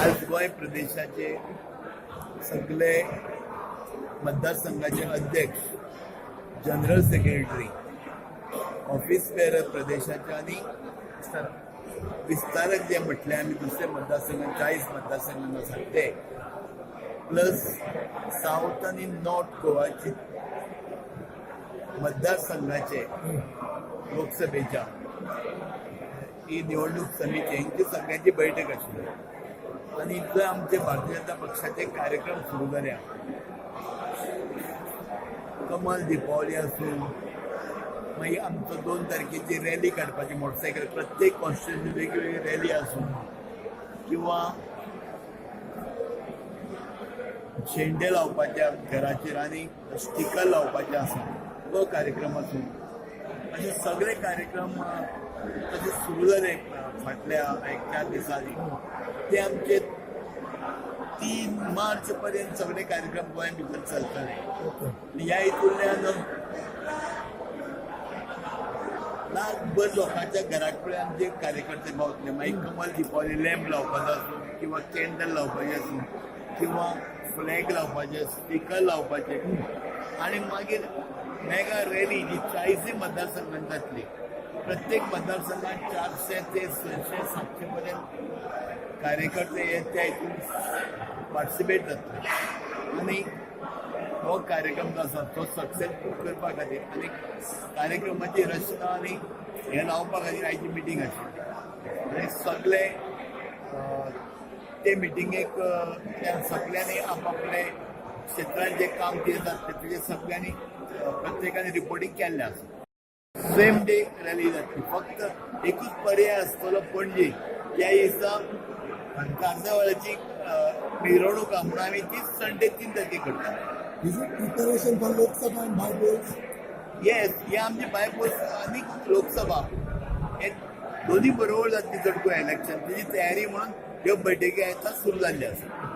आज गोय प्रदेशाचे सगळे मतदारसंघाचे अध्यक्ष, जनरल सेक्रेटरी, ऑफिस बेअरर प्रदेशाचे आणि विस्तारक जे म्हटले आम्ही दुसरे मतदारसंघ 40 मतदारसंघांना सांगते, प्लस साऊथ आणि नॉर्थ गोवाची मतदारसंघाचे लोकसभेच्या ही निवडणूक समिती यांची सगळ्यांची बैठक आशिल्ली आणि इथं आमचे भारतीय जनता पक्षाचे कार्यक्रम सुरू झाले. कमल दिपावली आसूं, मागीर आमचो 2 तारखेची रॅली काडपाची मोटरसायकल, प्रत्येक कॉन्स्टिट्युन्सी वेगवेगळी रॅली आसूं किंवा शेंडे लावपाच्या घराचेर आनी स्टिकर लावपाचे आसा तो कार्यक्रम आसूं, असे सगळे कार्यक्रम तसे सुरू झाले फाटल्या 1-4 दिसांनी. ते आमचे 3 मार्च पर्यंत सगळे कार्यक्रम गोंया भितर चलतले. ह्या हितूंतल्यान लाखभर लोकांच्या घराकडे आमचे कार्यकर्ते पावतले. मागीर कमल दिपावली लॅम्प लावपाचो आसूं किंवा कॅन्डल लावपाचें आसूं किंवा फ्लॅग लावपाचे, स्टिकर लावपाचे आणि मागीर मेगा रॅली जी 40 मतदारसंघांत जातली. प्रत्येक मतदारसंघात 400 ते 600-700 पर्यंत कार्यकर्ते त्या हितून पार्टिसिपेट जातले आणि हो कार्यक्रम जो आसा तो सक्सेसफूल करपा खातीर आनी कार्यक्रमाची रचना आनी हे लावपा खातीर आयची मिटींग आशिल्ली आनी सगळे ते मिटिंगेक त्या सगळ्यांनी आपापले क्षेत्रांत जे काम कितें जाता तेजे सगळ्यांनी प्रत्येकाने रिपोर्टिंग केल्लें आसा. सेम डे रॅली जातली. फक्त एकूच पर्याय आसतलो पणजे त्या दिसा कार्नावालाची मिरवणूक आहा म्हणून आमी ती संडे 3 तारखेक करता. Preparation for Lok Sabha and by polls? Yes, हे आमचे बाय पोल्स आनी लोकसभा हे दोन्ही बरोबर जातली चडको इलेक्शन, तेजी तयारी म्हणून ह्यो बैठकी आतां सुरू जाल्ल्यो आसा.